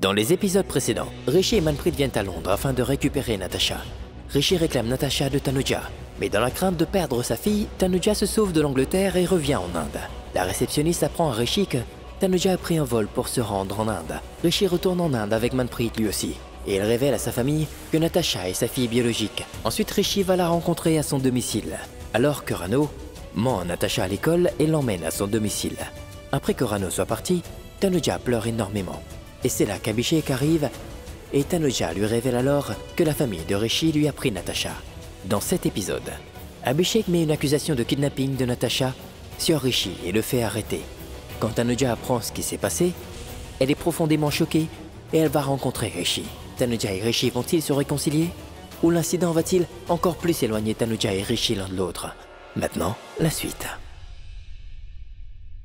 Dans les épisodes précédents, Rishi et Manpreet viennent à Londres afin de récupérer Natasha. Rishi réclame Natasha de Tanuja, mais dans la crainte de perdre sa fille, Tanuja se sauve de l'Angleterre et revient en Inde. La réceptionniste apprend à Rishi que Tanuja a pris un vol pour se rendre en Inde. Rishi retourne en Inde avec Manpreet lui aussi, et il révèle à sa famille que Natasha est sa fille biologique. Ensuite, Rishi va la rencontrer à son domicile, alors que Rano ment Natasha à l'école et l'emmène à son domicile. Après que Rano soit parti, Tanuja pleure énormément. Et c'est là qu'Abhishek arrive, et Tanuja lui révèle alors que la famille de Rishi lui a pris Natasha. Dans cet épisode, Abhishek met une accusation de kidnapping de Natasha sur Rishi et le fait arrêter. Quand Tanuja apprend ce qui s'est passé, elle est profondément choquée et elle va rencontrer Rishi. Tanuja et Rishi vont-ils se réconcilier? Ou l'incident va-t-il encore plus éloigner Tanuja et Rishi l'un de l'autre? Maintenant, la suite.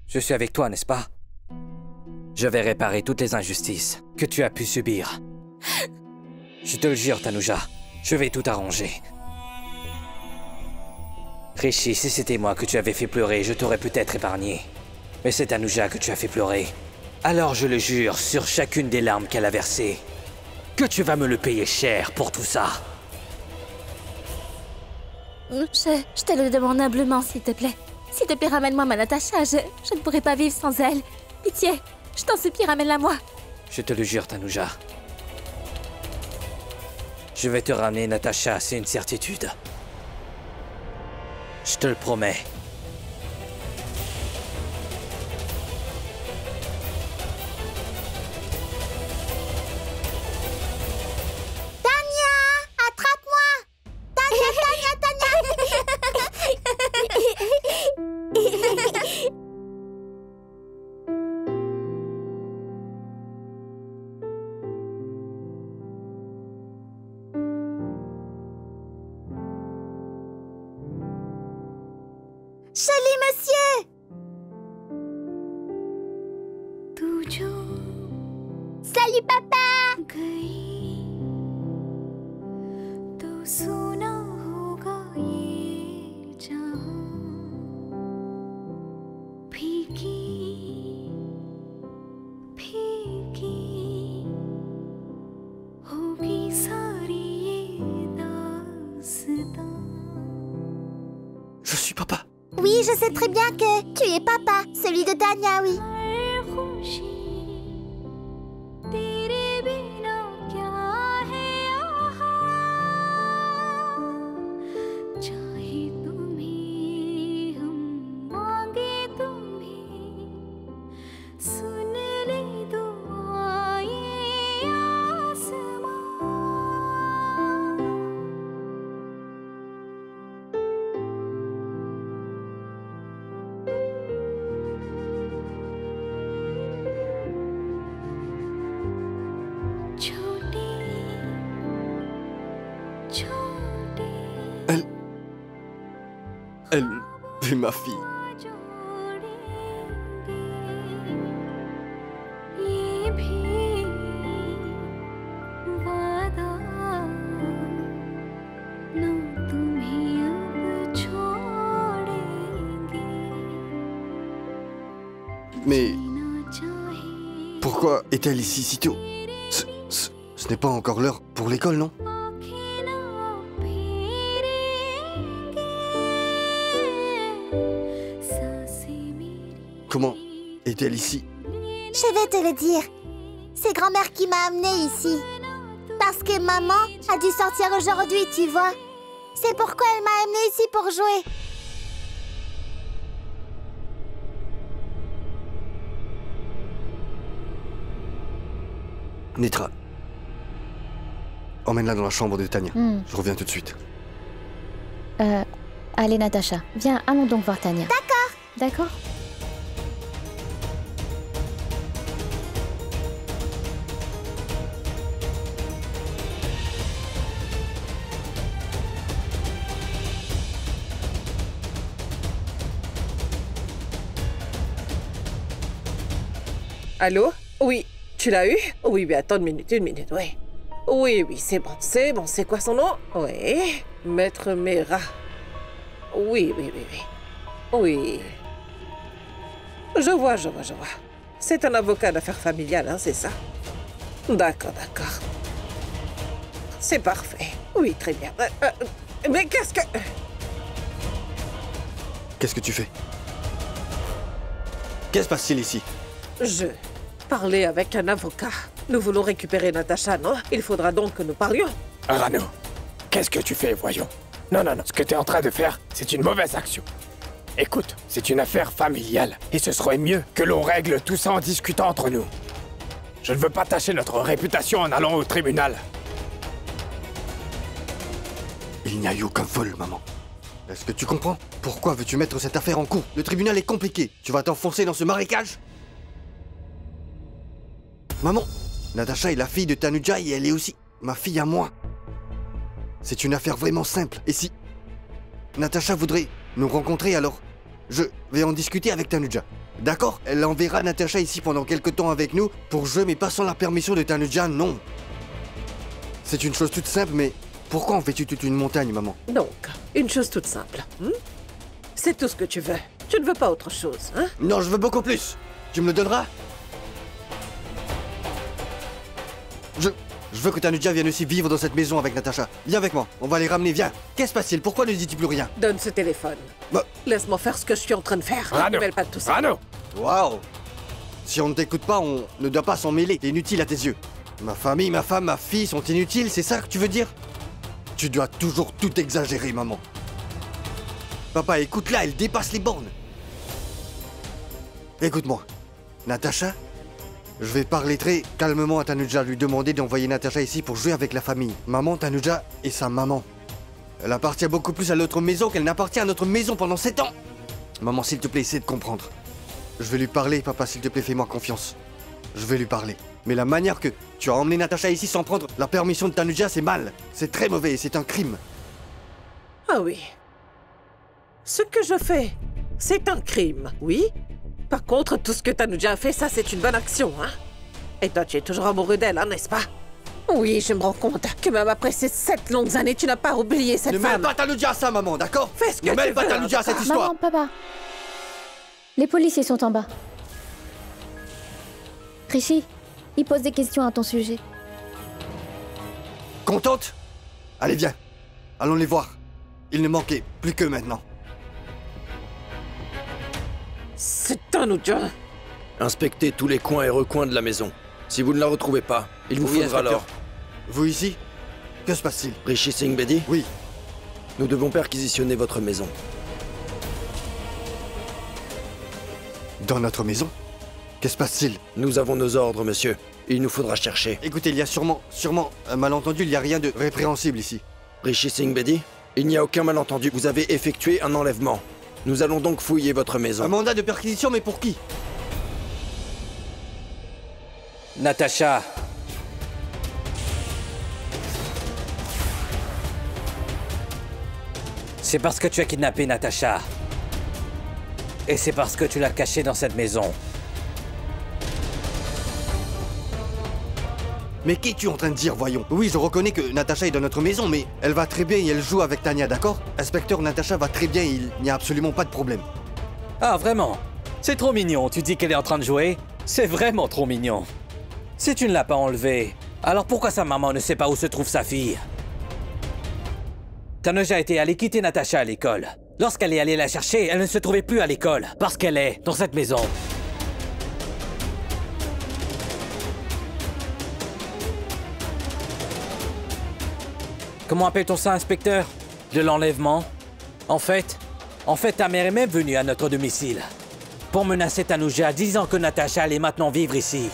Je suis avec toi, n'est-ce pas? Je vais réparer toutes les injustices que tu as pu subir. Je te le jure, Tanuja, je vais tout arranger. Rishi, si c'était moi que tu avais fait pleurer, je t'aurais peut-être épargné. Mais c'est Tanuja que tu as fait pleurer. Alors je le jure sur chacune des larmes qu'elle a versées, que tu vas me le payer cher pour tout ça. Je te le demande humblement, s'il te plaît. S'il te plaît, ramène-moi ma Natasha, je ne pourrais pas vivre sans elle. Pitié, je t'en supplie, ramène-la moi. Je te le jure, Tanuja. Je vais te ramener Natasha, c'est une certitude. Je te le promets. Tania, attrape-moi! Tania, Joli monsieur! Salut papa! Je suis papa. Oui, je sais très bien que tu es papa, celui de Tania, oui. Elle est ma fille. Mais pourquoi est-elle ici si tôt? Ce n'est pas encore l'heure pour l'école, non? Comment est-elle ici? Je vais te le dire. C'est grand-mère qui m'a amenée ici. Parce que maman a dû sortir aujourd'hui, tu vois. C'est pourquoi elle m'a amenée ici pour jouer. Nitra, emmène-la dans la chambre de Tania. Je reviens tout de suite. Allez, Natasha, viens, allons donc voir Tania. D'accord. D'accord? Allô? Oui, tu l'as eu? Oui, mais attends une minute, oui. Oui, c'est bon, c'est quoi son nom? Oui, Maître Mera. Oui. Oui. Je vois. C'est un avocat d'affaires familiales, hein, c'est ça? D'accord, d'accord. C'est parfait. Oui, très bien. Mais qu'est-ce que... Qu'est-ce que tu fais? Qu'est-ce qui se passe-t-il ici? Je parlais avec un avocat. Nous voulons récupérer Natacha, non? Il faudra donc que nous parlions. Arano, qu'est-ce que tu fais, voyons? Non, non, non, ce que tu es en train de faire, c'est une mauvaise action. Écoute, c'est une affaire familiale, et ce serait mieux que l'on règle tout ça en discutant entre nous. Je ne veux pas tâcher notre réputation en allant au tribunal. Il n'y a eu aucun vol, maman. Est-ce que tu comprends? Pourquoi veux-tu mettre cette affaire en cours? Le tribunal est compliqué. Tu vas t'enfoncer dans ce marécage? Maman, Natacha est la fille de Tanuja et elle est aussi ma fille à moi. C'est une affaire vraiment simple. Et si Natacha voudrait nous rencontrer, alors je vais en discuter avec Tanuja. D'accord? Elle enverra Natacha ici pendant quelque temps avec nous pour jouer, mais pas sans la permission de Tanuja, non. C'est une chose toute simple, mais pourquoi en fais-tu toute une montagne, maman? Donc, une chose toute simple. C'est tout ce que tu veux. Tu ne veux pas autre chose, hein? Non, je veux beaucoup plus. Tu me le donneras? Je veux que Tanuja vienne aussi vivre dans cette maison avec Natacha. Viens avec moi, on va les ramener, viens. Qu'est-ce qui se passe-t-il? Pourquoi ne dis-tu plus rien? Donne ce téléphone. Bah. Laisse-moi faire ce que je suis en train de faire. Arano, Ne mêle pas de tout ça. Arano, Waouh! Si on ne t'écoute pas, on ne doit pas s'en mêler. T'es inutile à tes yeux. Ma famille, ma femme, ma fille sont inutiles, c'est ça que tu veux dire? Tu dois toujours tout exagérer, maman. Papa, écoute-la, elle dépasse les bornes. Écoute-moi. Natacha, je vais parler très calmement à Tanuja, lui demander d'envoyer Natacha ici pour jouer avec la famille. Maman, Tanuja est sa maman. Elle appartient beaucoup plus à l'autre maison qu'elle n'appartient à notre maison pendant 7 ans. Maman, s'il te plaît, essaie de comprendre. Je vais lui parler, papa, s'il te plaît, fais-moi confiance. Je vais lui parler. Mais la manière que tu as emmené Natacha ici sans prendre la permission de Tanuja, c'est mal. C'est très mauvais et c'est un crime. Ah oui. Ce que je fais, c'est un crime, oui. Par contre, tout ce que Tanuja a fait, ça, c'est une bonne action, hein. Et toi, tu es toujours amoureux d'elle, hein, n'est-ce pas? Oui, je me rends compte que même après ces 7 longues années, tu n'as pas oublié cette Ne femme. mêle pas Tanuja à ça, maman, d'accord? Fais ce que Ne tu mêle pas veux, Tanuja à cette histoire. Maman, papa. Les policiers sont en bas. Rishi, ils posent des questions à ton sujet. Contente? Allez, viens. Allons les voir. Il ne manquait plus que maintenant. C'est Tanuja. Inspectez tous les coins et recoins de la maison. Si vous ne la retrouvez pas, il vous Oui, faudra inspecteur. alors... Vous ici? Que se passe-t-il? Rishi Singh Bedi, Oui. nous devons perquisitionner votre maison. Dans notre maison? Que se passe-t-il? Nous avons nos ordres, monsieur. Il nous faudra chercher. Écoutez, il y a sûrement un malentendu, il n'y a rien de répréhensible ici. Rishi Singh Bedi, il n'y a aucun malentendu. Vous avez effectué un enlèvement. Nous allons donc fouiller votre maison. Un mandat de perquisition, mais pour qui? Natacha. C'est parce que tu as kidnappé Natacha. Et c'est parce que tu l'as cachée dans cette maison. Mais qu'es-tu en train de dire, voyons? Oui, je reconnais que Natacha est dans notre maison, mais elle va très bien et elle joue avec Tanya, d'accord? Inspecteur, Natacha va très bien et il n'y a absolument pas de problème. Ah, vraiment? C'est trop mignon. Tu dis qu'elle est en train de jouer? C'est vraiment trop mignon. Si tu ne l'as pas enlevée, alors pourquoi sa maman ne sait pas où se trouve sa fille? Tanuja était allée quitter Natacha à l'école. Lorsqu'elle est allée la chercher, elle ne se trouvait plus à l'école, parce qu'elle est dans cette maison. Comment appelle-t-on ça, inspecteur? De l'enlèvement? En fait, ta mère est même venue à notre domicile pour menacer Tanuja, disant que Natacha allait maintenant vivre ici.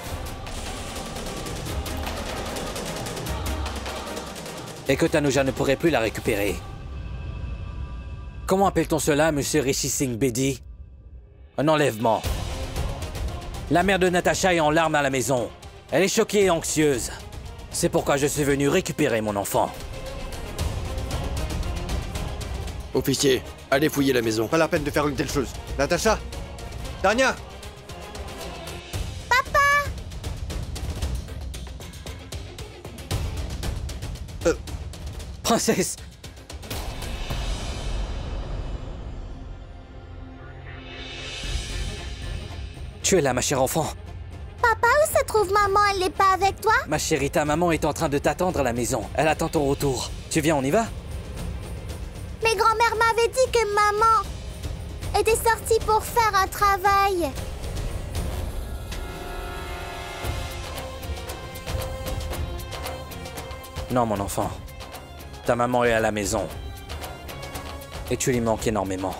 Et que Tanuja ne pourrait plus la récupérer. Comment appelle-t-on cela, monsieur Rishi Singh Bedi? Un enlèvement. La mère de Natacha est en larmes à la maison. Elle est choquée et anxieuse. C'est pourquoi je suis venu récupérer mon enfant. Officier, allez fouiller la maison. Pas la peine de faire une telle chose. Natacha? Tanya? Princesse! Tu es là, ma chère enfant. Papa, où se trouve maman, elle n'est pas avec toi? Ma chérie, ta maman est en train de t'attendre à la maison. Elle attend ton retour. Tu viens, on y va? Mais grand-mère m'avait dit que maman était sortie pour faire un travail. Non, mon enfant. Ta maman est à la maison. Et tu lui manques énormément.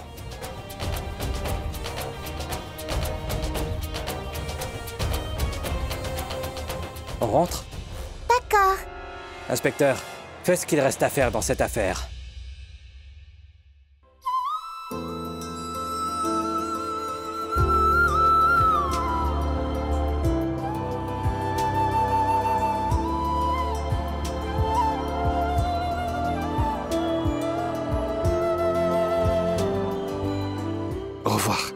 On rentre? D'accord. Inspecteur, fais ce qu'il reste à faire dans cette affaire. Au revoir.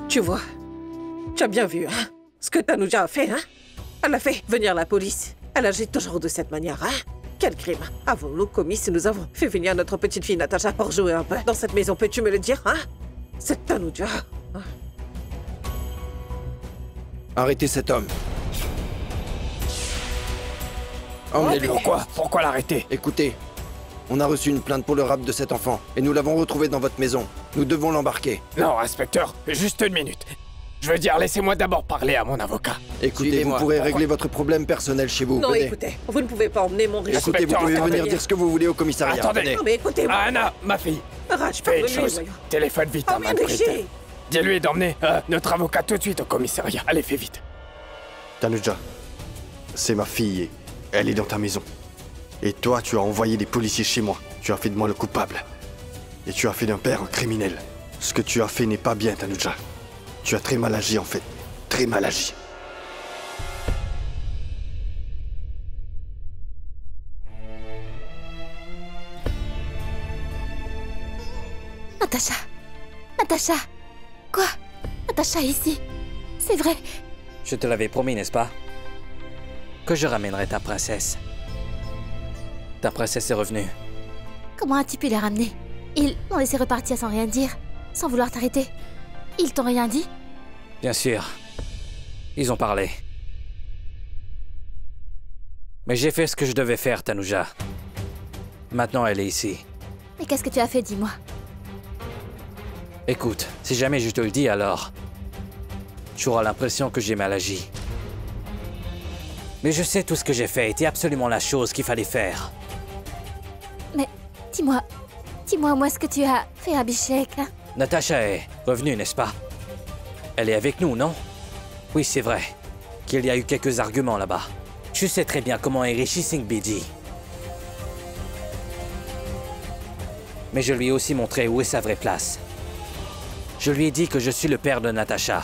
Tu vois, tu as bien vu, hein, ce que Tanuja a fait, hein? Elle a fait venir la police. Elle agit toujours de cette manière, hein? Quel crime avons-nous commis si nous avons fait venir notre petite fille Natasha pour jouer un peu dans cette maison? Peux-tu me le dire, hein? C'est Tanuja. Hein? Arrêtez cet homme. Emmenez-le. Pourquoi l'arrêter? Écoutez, on a reçu une plainte pour le rapt de cet enfant et nous l'avons retrouvé dans votre maison. Nous devons l'embarquer. Non, inspecteur, juste une minute. Je veux dire, laissez-moi d'abord parler à mon avocat. Écoutez, vous pourrez régler votre problème personnel chez vous. Non, Venez. écoutez, vous ne pouvez pas emmener mon riche. Écoutez, vous pouvez venir dire ce que vous voulez au commissariat. Attendez. Venez. Non, mais écoutez-moi. Anna, ma fille, Raj, fais une pardonnez, chose. voyons. Téléphone vite à Emmène Madrid. Rishi. Dis-lui d'emmener notre avocat tout de suite au commissariat. Allez, fais vite. Tanuja, c'est ma fille et elle est dans ta maison. Et toi, tu as envoyé des policiers chez moi. Tu as fait de moi le coupable. Et tu as fait d'un père un criminel. Ce que tu as fait n'est pas bien, Tanuja. Tu as très mal agi, en fait. Très mal agi. Natasha. Natasha. Quoi? Natasha est ici. C'est vrai. Je te l'avais promis, n'est-ce pas? Que je ramènerai ta princesse. Ta princesse est revenue. Comment as-tu pu les ramener? Ils m'ont laissé repartir sans rien dire, sans vouloir t'arrêter. Ils t'ont rien dit? Bien sûr. Ils ont parlé. Mais j'ai fait ce que je devais faire, Tanuja. Maintenant, elle est ici. Mais qu'est-ce que tu as fait, dis-moi? Écoute, si jamais je te le dis, alors... tu auras l'impression que j'ai mal agi. Mais je sais tout ce que j'ai fait était absolument la chose qu'il fallait faire. Mais dis-moi où est-ce que tu as fait Abhishek, hein? Natasha est revenue, n'est-ce pas? Elle est avec nous, non? Oui, c'est vrai qu'il y a eu quelques arguments là-bas. Tu sais très bien comment est Rishi Singh Bedi. Mais je lui ai aussi montré où est sa vraie place. Je lui ai dit que je suis le père de Natasha.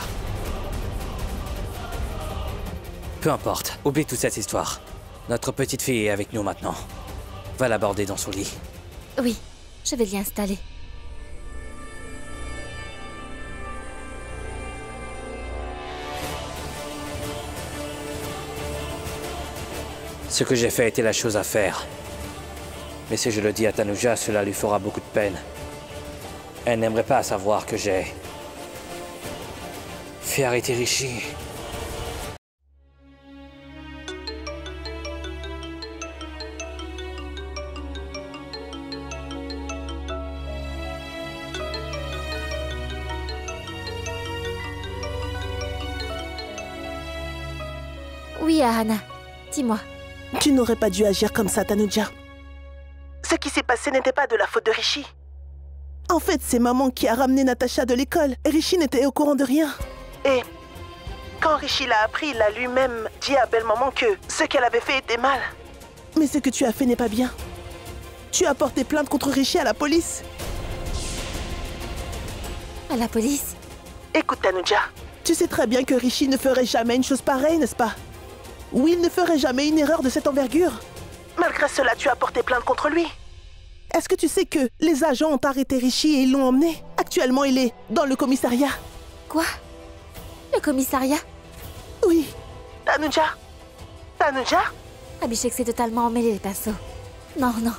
Peu importe, oublie toute cette histoire. Notre petite fille est avec nous maintenant. Va l'aborder dans son lit. Oui, je vais l'y installer. Ce que j'ai fait était la chose à faire. Mais si je le dis à Tanuja, cela lui fera beaucoup de peine. Elle n'aimerait pas savoir que j'ai... fait arrêter Rishi. Oui, Ahana, dis-moi. Tu n'aurais pas dû agir comme ça, Tanuja. Ce qui s'est passé n'était pas de la faute de Rishi. En fait, c'est maman qui a ramené Natasha de l'école. Et Rishi n'était au courant de rien. Et quand Rishi l'a appris, il a lui-même dit à belle-maman que ce qu'elle avait fait était mal. Mais ce que tu as fait n'est pas bien. Tu as porté plainte contre Rishi à la police. À la police? Écoute, Tanuja, tu sais très bien que Rishi ne ferait jamais une chose pareille, n'est-ce pas? Oui, il ne ferait jamais une erreur de cette envergure. Malgré cela, tu as porté plainte contre lui. Est-ce que tu sais que les agents ont arrêté Rishi et ils l'ont emmené? Actuellement, il est dans le commissariat. Quoi? Le commissariat? Oui. Tanuja? Tanuja? Abhishek s'est totalement emmêlé les pinceaux. Non, non.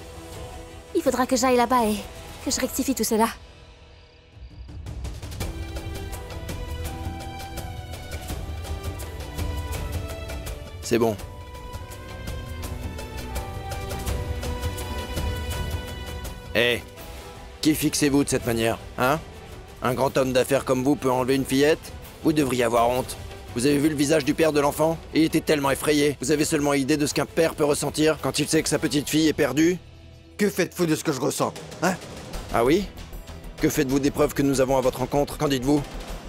Il faudra que j'aille là-bas et que je rectifie tout cela. C'est bon. Hé, qui fixez-vous de cette manière, hein? Un grand homme d'affaires comme vous peut enlever une fillette? Vous devriez avoir honte. Vous avez vu le visage du père de l'enfant? Il était tellement effrayé. Vous avez seulement idée de ce qu'un père peut ressentir quand il sait que sa petite fille est perdue? Que faites-vous de ce que je ressens, hein? Ah oui? Que faites-vous des preuves que nous avons à votre rencontre? Qu'en dites-vous?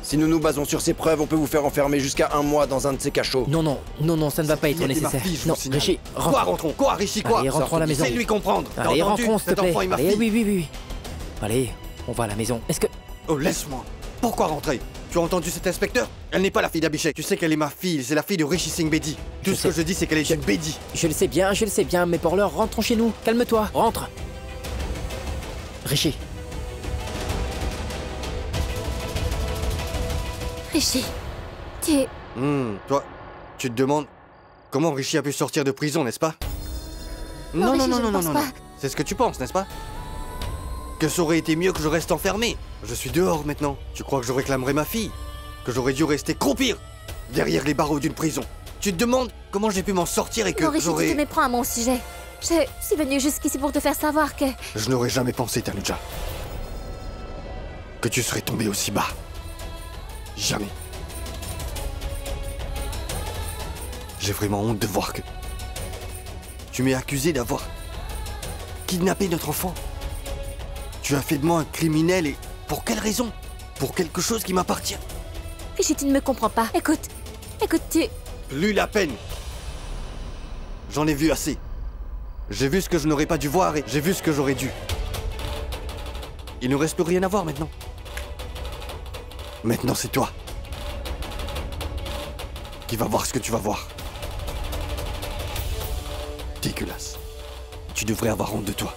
Si nous nous basons sur ces preuves, on peut vous faire enfermer jusqu'à 1 mois dans un de ces cachots. Non, non, non, non, ça ne va pas être nécessaire. Non, Rishi, rentre. Quoi, rentrons? Quoi, Rishi, quoi? Allez, rentrons à la maison. Fais-lui comprendre. Allez, rentrons, s'il te plaît. Enfant est ma Allez, fille. oui, oui, oui, oui. Allez, on va à la maison. Est-ce que... Oh, laisse-moi. Pourquoi rentrer? Tu as entendu cet inspecteur? Elle n'est pas la fille d'Abhishek. Tu sais qu'elle est ma fille. C'est la fille de Rishi Singh Bedi. Tout ce que je dis, c'est qu'elle est une Bedi. Je le sais bien, mais pour l'heure, rentrons chez nous. Calme-toi, rentre. Rishi. Rishi, Toi, tu te demandes comment Rishi a pu sortir de prison, n'est-ce pas? Non, Rishi, je ne pense pas. C'est ce que tu penses, n'est-ce pas? Que ça aurait été mieux que je reste enfermé. Je suis dehors maintenant. Tu crois que je réclamerais ma fille? Que j'aurais dû rester croupir derrière les barreaux d'une prison? Tu te demandes comment j'ai pu m'en sortir et que non, Rishi, tu te méprends à mon sujet. Je suis venue jusqu'ici pour te faire savoir que... Je n'aurais jamais pensé, Tanuja, que tu serais tombé aussi bas. Jamais. J'ai vraiment honte de voir que... Tu m'es accusé d'avoir kidnappé notre enfant. Tu as fait de moi un criminel et... Pour quelle raison? Pour quelque chose qui m'appartient. Rishi, tu ne me comprends pas. Écoute, tu... Plus la peine. J'en ai vu assez. J'ai vu ce que je n'aurais pas dû voir et j'ai vu ce que j'aurais dû. Il ne reste plus rien à voir maintenant. Maintenant, c'est toi qui vas voir ce que tu vas voir. Dégueulasse. Tu devrais avoir honte de toi.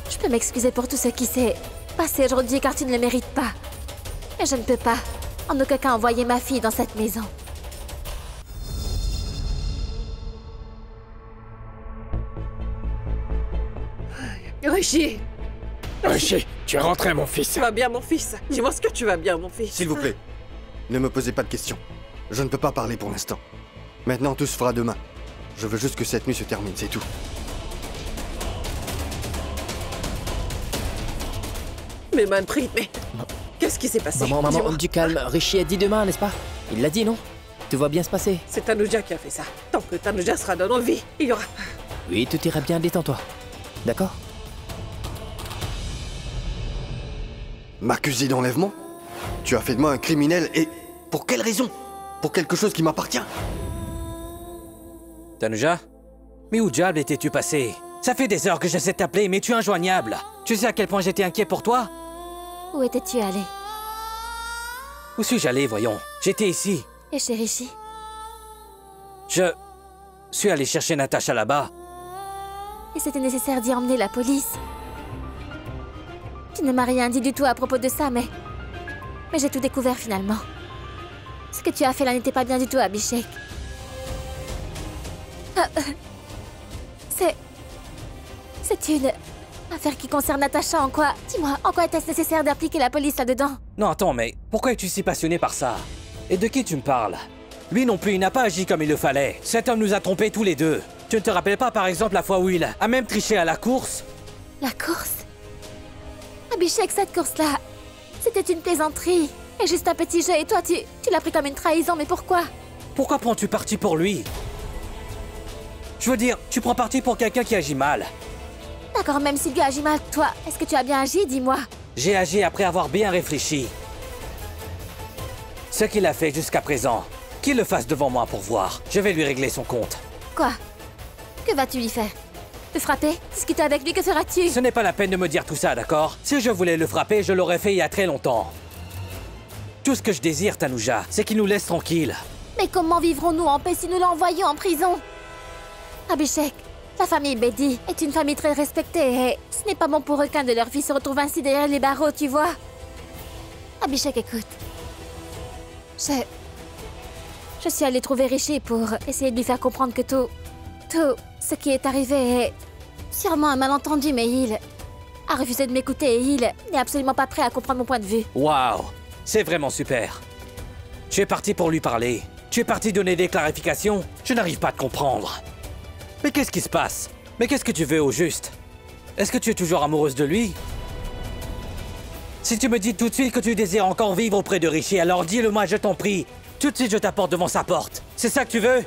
Je peux m'excuser pour tout ce qui s'est passé aujourd'hui car tu ne le mérites pas. Mais je ne peux pas, en aucun cas, envoyer ma fille dans cette maison. Rishi! Rishi, tu es rentré, mon fils. Tu vas bien, mon fils? Dis-moi ce que tu vas bien, mon fils. S'il vous plaît, ne me posez pas de questions. Je ne peux pas parler pour l'instant. Maintenant, tout se fera demain. Je veux juste que cette nuit se termine, c'est tout. Mais Manpreet, mais... Qu'est-ce qui s'est passé? Maman, du calme. Rishi a dit demain, n'est-ce pas? Il l'a dit, non? Tout va bien se passer. C'est Tanuja qui a fait ça. Tant que Tanuja sera dans nos vies, il y aura... Oui, tout ira bien, détends-toi. D'accord? M'accuser d'enlèvement? Tu as fait de moi un criminel et... Pour quelle raison? Pour quelque chose qui m'appartient? Tanuja? Mais où diable étais-tu passé? Ça fait des heures que j'essaie de t'appeler, mais tu es injoignable. Tu sais à quel point j'étais inquiet pour toi? Où étais-tu allé? Où suis-je allé, voyons? J'étais ici. Et chez Rishi? Je suis allé chercher Natasha là-bas. Et c'était nécessaire d'y emmener la police. Tu ne m'as rien dit du tout à propos de ça, mais j'ai tout découvert finalement. Ce que tu as fait là n'était pas bien du tout, Abhishek. C'est une affaire qui concerne Natasha. En quoi, dis-moi, en quoi était-ce nécessaire d'impliquer la police là-dedans? Non, attends, mais pourquoi es-tu si passionné par ça? Et de qui tu me parles? Lui non plus, il n'a pas agi comme il le fallait. Cet homme nous a trompés tous les deux. Tu ne te rappelles pas, par exemple, la fois où il a même triché à la course? La course? Abhishek, cette course-là, c'était une plaisanterie. Et juste un petit jeu, et toi, tu l'as pris comme une trahison, mais pourquoi? Pourquoi prends-tu parti pour lui? Je veux dire, tu prends parti pour quelqu'un qui agit mal. D'accord, même si lui agit mal, toi, est-ce que tu as bien agi, dis-moi? J'ai agi après avoir bien réfléchi. Ce qu'il a fait jusqu'à présent, qu'il le fasse devant moi pour voir. Je vais lui régler son compte. Quoi? Que vas-tu lui faire? Le frapper? Discuter avec lui, que feras-tu? Ce n'est pas la peine de me dire tout ça, d'accord? Si je voulais le frapper, je l'aurais fait il y a très longtemps. Tout ce que je désire, Tanuja, c'est qu'il nous laisse tranquilles. Mais comment vivrons-nous en paix si nous l'envoyons en prison? Abhishek, la famille Bedi est une famille très respectée et ce n'est pas bon pour aucun de leurs filles se retrouve ainsi derrière les barreaux, tu vois. Abhishek, écoute. Je suis allée trouver Rishi pour essayer de lui faire comprendre que tout ce qui est arrivé est sûrement un malentendu, mais il a refusé de m'écouter et il n'est absolument pas prêt à comprendre mon point de vue. Waouh, c'est vraiment super. Tu es parti pour lui parler. Tu es parti donner des clarifications. Je n'arrive pas à te comprendre. Mais qu'est-ce qui se passe? Mais qu'est-ce que tu veux au juste? Est-ce que tu es toujours amoureuse de lui? Si tu me dis tout de suite que tu désires encore vivre auprès de Rishi, alors dis-le moi, je t'en prie. Tout de suite, je t'apporte devant sa porte. C'est ça que tu veux?